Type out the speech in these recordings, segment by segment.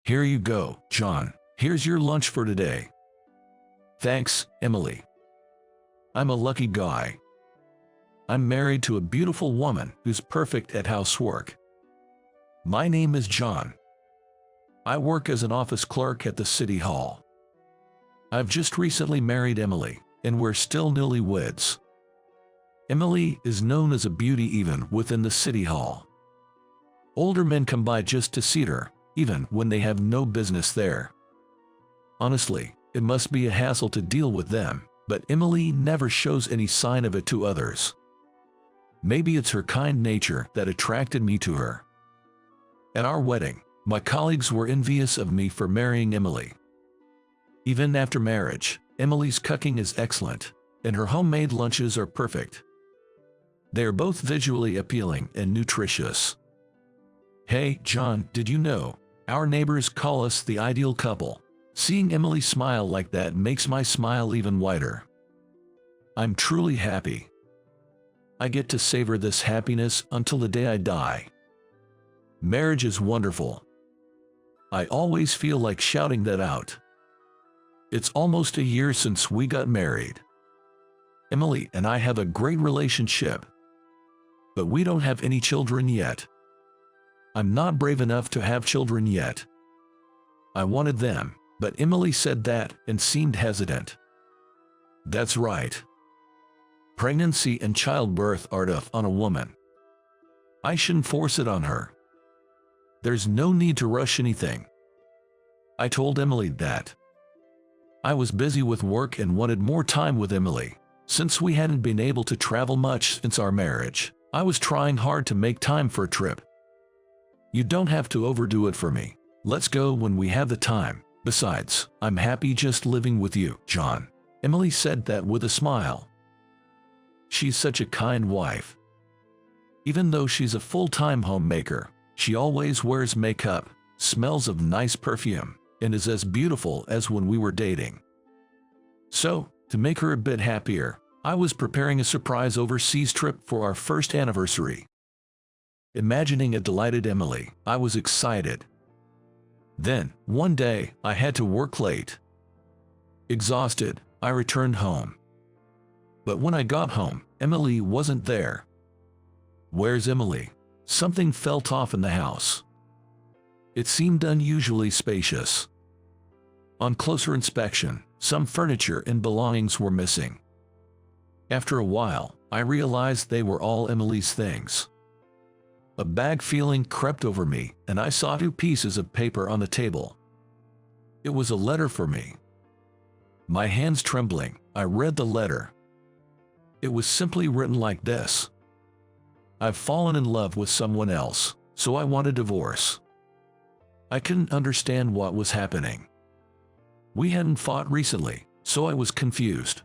Here you go, John. Here's your lunch for today. Thanks, Emily. I'm a lucky guy. I'm married to a beautiful woman who's perfect at housework. My name is John. I work as an office clerk at the city hall. I've just recently married Emily, and we're still newlyweds. Emily is known as a beauty even within the city hall. Older men come by just to see her, even when they have no business there. Honestly, it must be a hassle to deal with them, but Emily never shows any sign of it to others. Maybe it's her kind nature that attracted me to her. At our wedding, my colleagues were envious of me for marrying Emily. Even after marriage, Emily's cooking is excellent, and her homemade lunches are perfect. They are both visually appealing and nutritious. Hey, John, did you know? Our neighbors call us the ideal couple. Seeing Emily smile like that makes my smile even wider. I'm truly happy. I get to savor this happiness until the day I die. Marriage is wonderful. I always feel like shouting that out. It's almost a year since we got married. Emily and I have a great relationship, but we don't have any children yet. I'm not brave enough to have children yet. I wanted them, but Emily said that and seemed hesitant. That's right. Pregnancy and childbirth are tough on a woman. I shouldn't force it on her. There's no need to rush anything. I told Emily that. I was busy with work and wanted more time with Emily. Since we hadn't been able to travel much since our marriage, I was trying hard to make time for a trip. You don't have to overdo it for me. Let's go when we have the time. Besides, I'm happy just living with you, John. Emily said that with a smile. She's such a kind wife. Even though she's a full-time homemaker, she always wears makeup, smells of nice perfume, and is as beautiful as when we were dating. So, to make her a bit happier, I was preparing a surprise overseas trip for our first anniversary. Imagining a delighted Emily, I was excited. Then, one day, I had to work late. Exhausted, I returned home. But when I got home, Emily wasn't there. Where's Emily? Something felt off in the house. It seemed unusually spacious. On closer inspection, some furniture and belongings were missing. After a while, I realized they were all Emily's things. A bad feeling crept over me, and I saw 2 pieces of paper on the table. It was a letter for me. My hands trembling, I read the letter. It was simply written like this. I've fallen in love with someone else, so I want a divorce. I couldn't understand what was happening. We hadn't fought recently, so I was confused.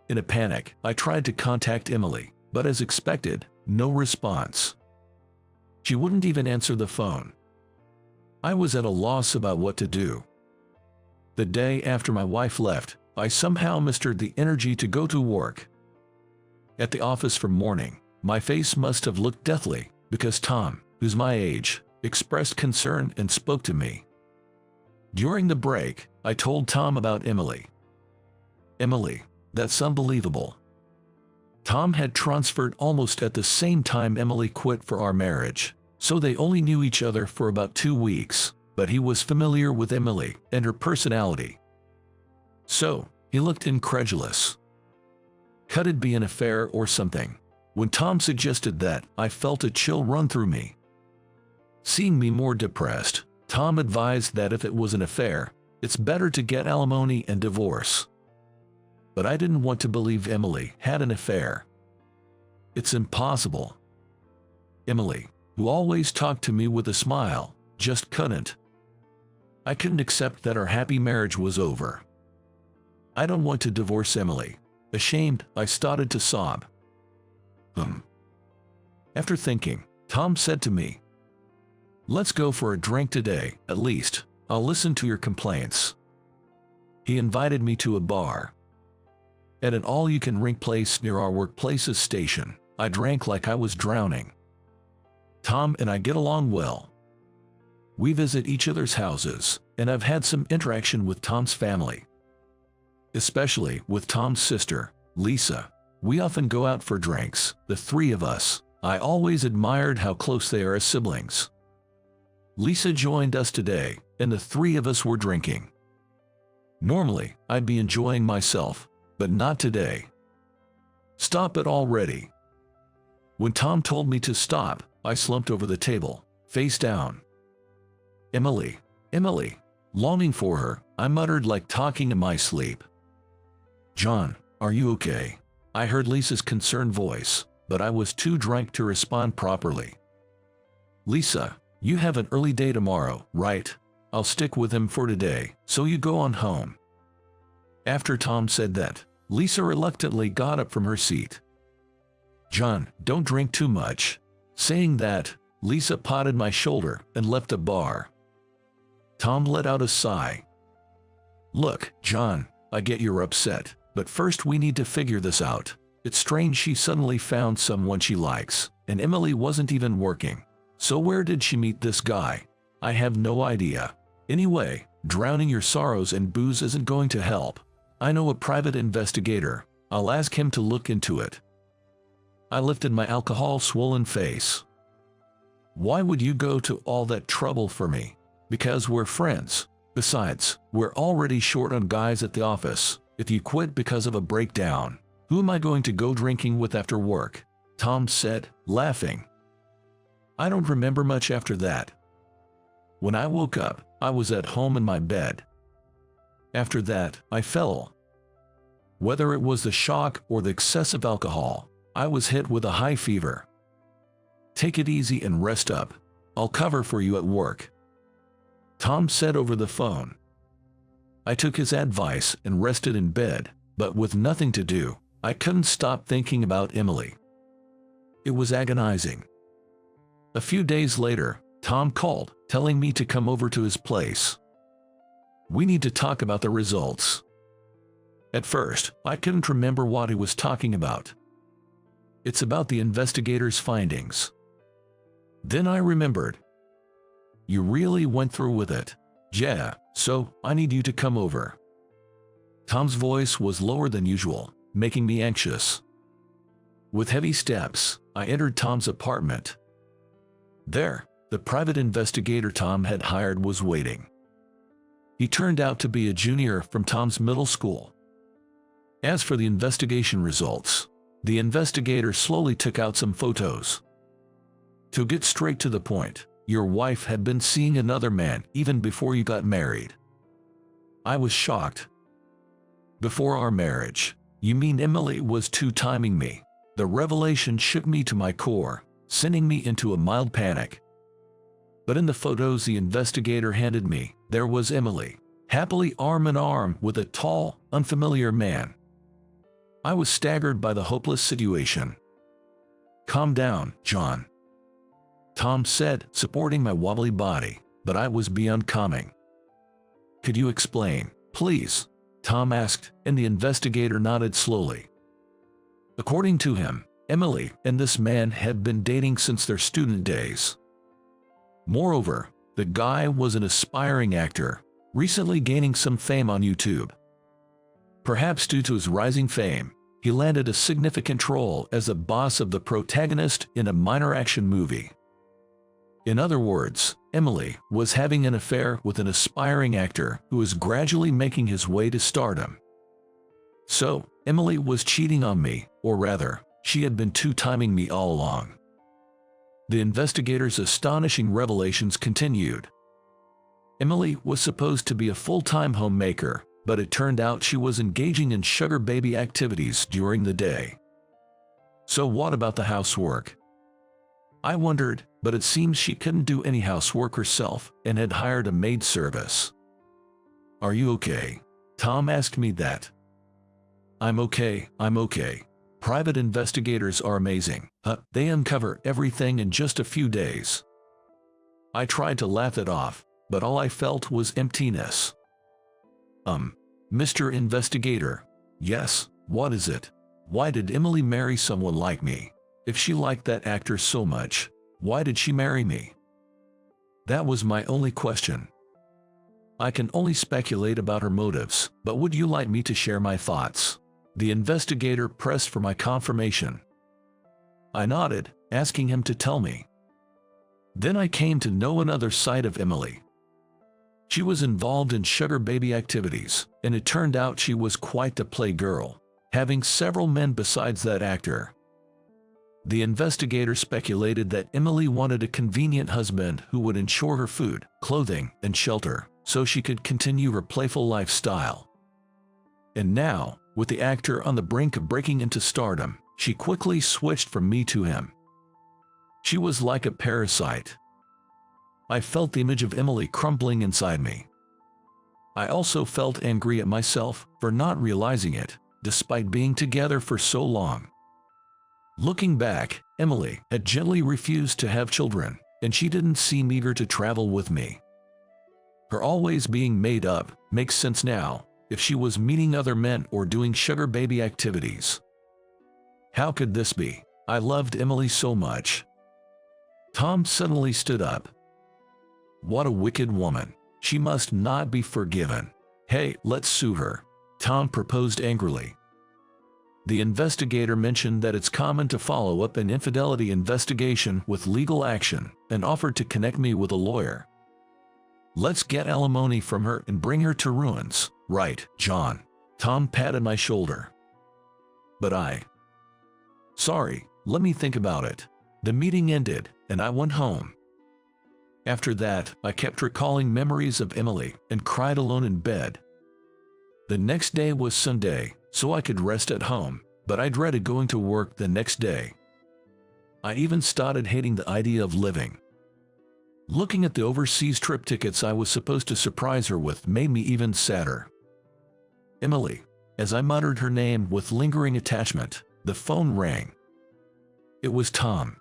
In a panic, I tried to contact Emily, but as expected, no response. She wouldn't even answer the phone. I was at a loss about what to do. The day after my wife left, I somehow mustered the energy to go to work. At the office for morning, my face must have looked deathly, because Tom, who's my age, expressed concern and spoke to me. During the break, I told Tom about Emily. Emily, that's unbelievable. Tom had transferred almost at the same time Emily quit for our marriage, so they only knew each other for about 2 weeks, but he was familiar with Emily and her personality. So, he looked incredulous. Could it be an affair or something? When Tom suggested that, I felt a chill run through me. Seeing me more depressed, Tom advised that if it was an affair, it's better to get alimony and divorce. But I didn't want to believe Emily had an affair. It's impossible. Emily, who always talked to me with a smile, just couldn't. I couldn't accept that our happy marriage was over. I don't want to divorce Emily. Ashamed, I started to sob. After thinking, Tom said to me, "Let's go for a drink today, at least. I'll listen to your complaints." He invited me to a bar. At an all-you-can-drink place near our workplace's station, I drank like I was drowning. Tom and I get along well. We visit each other's houses, and I've had some interaction with Tom's family. Especially with Tom's sister, Lisa. We often go out for drinks, the three of us. I always admired how close they are as siblings. Lisa joined us today, and the three of us were drinking. Normally, I'd be enjoying myself, but not today. Stop it already. When Tom told me to stop, I slumped over the table, face down. Emily, Emily. Longing for her, I muttered like talking in my sleep. John, are you okay? I heard Lisa's concerned voice, but I was too drunk to respond properly. Lisa, you have an early day tomorrow, right? I'll stick with him for today, so you go on home. After Tom said that, Lisa reluctantly got up from her seat. John, don't drink too much. Saying that, Lisa patted my shoulder and left the bar. Tom let out a sigh. Look, John, I get you're upset, but first we need to figure this out. It's strange she suddenly found someone she likes, and Emily wasn't even working. So where did she meet this guy? I have no idea. Anyway, drowning your sorrows in booze isn't going to help. I know a private investigator. I'll ask him to look into it. I lifted my alcohol-swollen face. Why would you go to all that trouble for me? Because we're friends. Besides, we're already short on guys at the office. If you quit because of a breakdown, who am I going to go drinking with after work? Tom said, laughing. I don't remember much after that. When I woke up, I was at home in my bed. After that, I fell. Whether it was the shock or the excessive alcohol, I was hit with a high fever. Take it easy and rest up. I'll cover for you at work, Tom said over the phone. I took his advice and rested in bed, but with nothing to do, I couldn't stop thinking about Emily. It was agonizing. A few days later, Tom called, telling me to come over to his place. We need to talk about the results. At first, I couldn't remember what he was talking about. It's about the investigators' findings. Then I remembered. You really went through with it. Yeah, so I need you to come over. Tom's voice was lower than usual, making me anxious. With heavy steps, I entered Tom's apartment. There, the private investigator Tom had hired was waiting. He turned out to be a junior from Tom's middle school. As for the investigation results, the investigator slowly took out some photos. To get straight to the point, your wife had been seeing another man even before you got married. I was shocked. Before our marriage, you mean Emily was two-timing me? The revelation shook me to my core, sending me into a mild panic. But in the photos the investigator handed me, there was Emily, happily arm in arm with a tall, unfamiliar man. I was staggered by the hopeless situation. Calm down, John, Tom said, supporting my wobbly body, but I was beyond calming. Could you explain, please? Tom asked, and the investigator nodded slowly. According to him, Emily and this man had been dating since their student days. Moreover, the guy was an aspiring actor, recently gaining some fame on YouTube. Perhaps due to his rising fame, he landed a significant role as the boss of the protagonist in a minor action movie. In other words, Emily was having an affair with an aspiring actor who was gradually making his way to stardom. So, Emily was cheating on me, or rather, she had been two-timing me all along. The investigator's astonishing revelations continued. Emily was supposed to be a full-time homemaker, but it turned out she was engaging in sugar baby activities during the day. So what about the housework? I wondered, but it seems she couldn't do any housework herself and had hired a maid service. Are you okay? Tom asked me that. I'm okay. Private investigators are amazing. They uncover everything in just a few days. I tried to laugh it off, but all I felt was emptiness. Mr. Investigator. Yes, what is it? Why did Emily marry someone like me? If she liked that actor so much, why did she marry me? That was my only question. I can only speculate about her motives, but would you like me to share my thoughts? The investigator pressed for my confirmation. I nodded, asking him to tell me. Then I came to know another side of Emily. She was involved in sugar baby activities, and it turned out she was quite the playgirl, having several men besides that actor. The investigator speculated that Emily wanted a convenient husband who would ensure her food, clothing, and shelter, so she could continue her playful lifestyle. And now, with the actor on the brink of breaking into stardom, she quickly switched from me to him. She was like a parasite. I felt the image of Emily crumbling inside me. I also felt angry at myself for not realizing it, despite being together for so long. Looking back, Emily had gently refused to have children, and she didn't seem eager to travel with me. Her always being made up makes sense now, if she was meeting other men or doing sugar baby activities. How could this be? I loved Emily so much. Tom suddenly stood up. What a wicked woman. She must not be forgiven. Hey, let's sue her, Tom proposed angrily. The investigator mentioned that it's common to follow up an infidelity investigation with legal action and offered to connect me with a lawyer. Let's get alimony from her and bring her to ruins, right, John? Tom patted my shoulder. But Sorry, let me think about it. The meeting ended, and I went home. After that, I kept recalling memories of Emily and cried alone in bed. The next day was Sunday, so I could rest at home, but I dreaded going to work the next day. I even started hating the idea of living. Looking at the overseas trip tickets I was supposed to surprise her with made me even sadder. Emily, as I muttered her name with lingering attachment, the phone rang. It was Tom.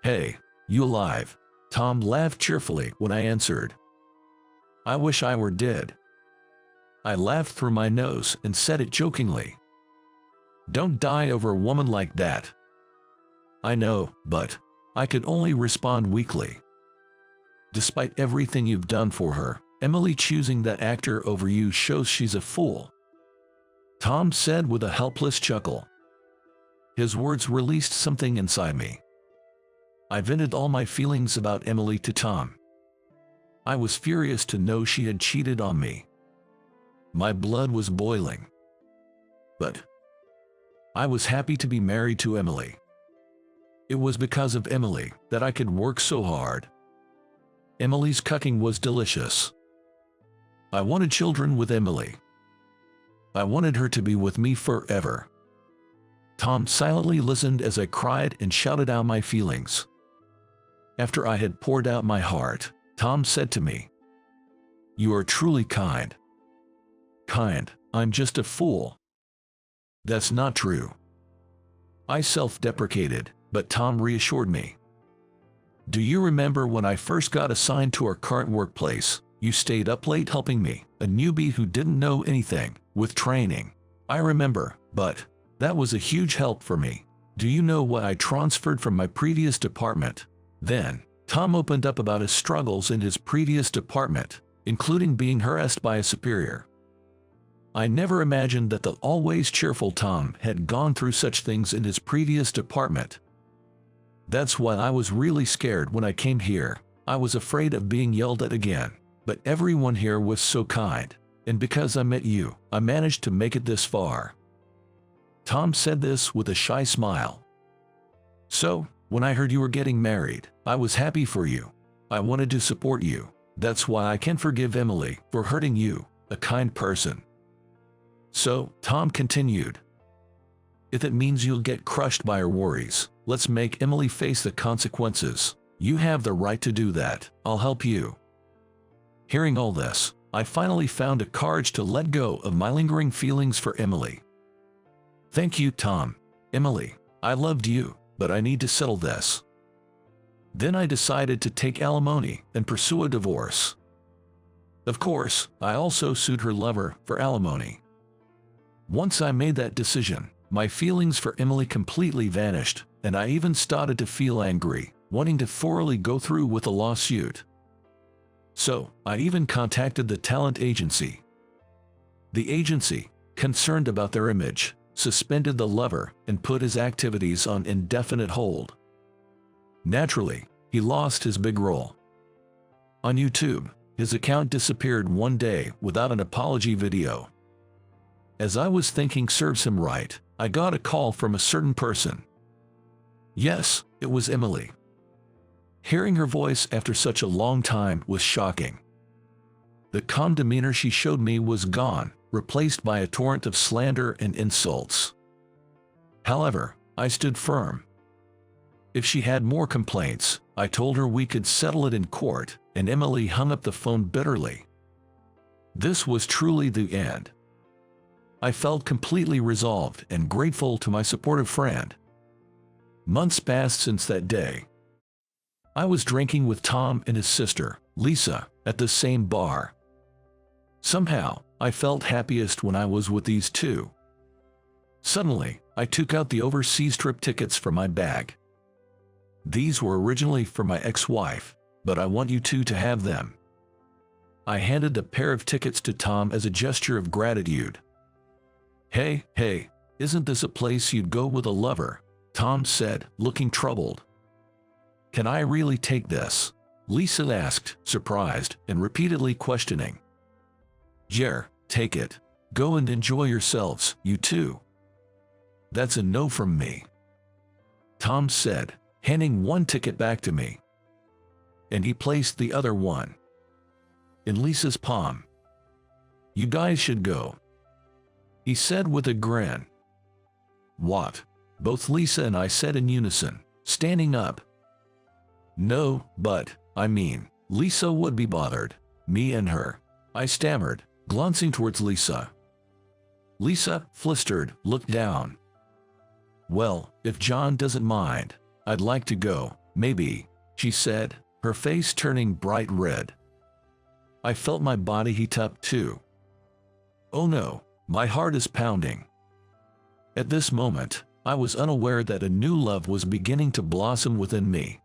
Hey, you alive? Tom laughed cheerfully when I answered. I wish I were dead. I laughed through my nose and said it jokingly. Don't die over a woman like that. I know, but I could only respond weakly. Despite everything you've done for her, Emily choosing that actor over you shows she's a fool, Tom said with a helpless chuckle. His words released something inside me. I vented all my feelings about Emily to Tom. I was furious to know she had cheated on me. My blood was boiling. But I was happy to be married to Emily. It was because of Emily that I could work so hard. Emily's cooking was delicious. I wanted children with Emily. I wanted her to be with me forever. Tom silently listened as I cried and shouted out my feelings. After I had poured out my heart, Tom said to me, "You are truly kind." Kind, I'm just a fool. That's not true. I self-deprecated, but Tom reassured me. Do you remember when I first got assigned to our current workplace, you stayed up late helping me, a newbie who didn't know anything, with training? I remember, but that was a huge help for me. Do you know why I transferred from my previous department? Then, Tom opened up about his struggles in his previous department, including being harassed by a superior. I never imagined that the always cheerful Tom had gone through such things in his previous department. That's why I was really scared when I came here. I was afraid of being yelled at again. But everyone here was so kind, and because I met you, I managed to make it this far. Tom said this with a shy smile. So, when I heard you were getting married, I was happy for you. I wanted to support you. That's why I can forgive Emily for hurting you, a kind person. So, Tom continued. If it means you'll get crushed by her worries, let's make Emily face the consequences. You have the right to do that. I'll help you. Hearing all this, I finally found the courage to let go of my lingering feelings for Emily. Thank you, Tom. Emily, I loved you, but I need to settle this. Then I decided to take alimony and pursue a divorce. Of course, I also sued her lover for alimony. Once I made that decision, my feelings for Emily completely vanished, and I even started to feel angry, wanting to thoroughly go through with a lawsuit. So, I even contacted the talent agency. The agency, concerned about their image, suspended the lover and put his activities on indefinite hold. Naturally, he lost his big role. On YouTube, his account disappeared one day without an apology video. As I was thinking serves him right, I got a call from a certain person. Yes, it was Emily. Hearing her voice after such a long time was shocking. The calm demeanor she showed me was gone, replaced by a torrent of slander and insults. However, I stood firm. If she had more complaints, I told her we could settle it in court, and Emily hung up the phone bitterly. This was truly the end. I felt completely resolved and grateful to my supportive friend. Months passed since that day. I was drinking with Tom and his sister, Lisa, at the same bar. Somehow, I felt happiest when I was with these two. Suddenly, I took out the overseas trip tickets from my bag. These were originally for my ex-wife, but I want you two to have them. I handed a pair of tickets to Tom as a gesture of gratitude. Hey, isn't this a place you'd go with a lover? Tom said, looking troubled. Can I really take this? Lisa asked, surprised and repeatedly questioning. Yeah, take it. Go and enjoy yourselves, you two. That's a no from me, Tom said, handing one ticket back to me. And he placed the other one in Lisa's palm. You guys should go, he said with a grin. What? Both Lisa and I said in unison, standing up. No, but, I mean, Lisa would be bothered. Me and her, I stammered, glancing towards Lisa. Lisa, flustered, looked down. Well, if John doesn't mind, I'd like to go, maybe, she said, her face turning bright red. I felt my body heat up too. Oh no, my heart is pounding. At this moment, I was unaware that a new love was beginning to blossom within me.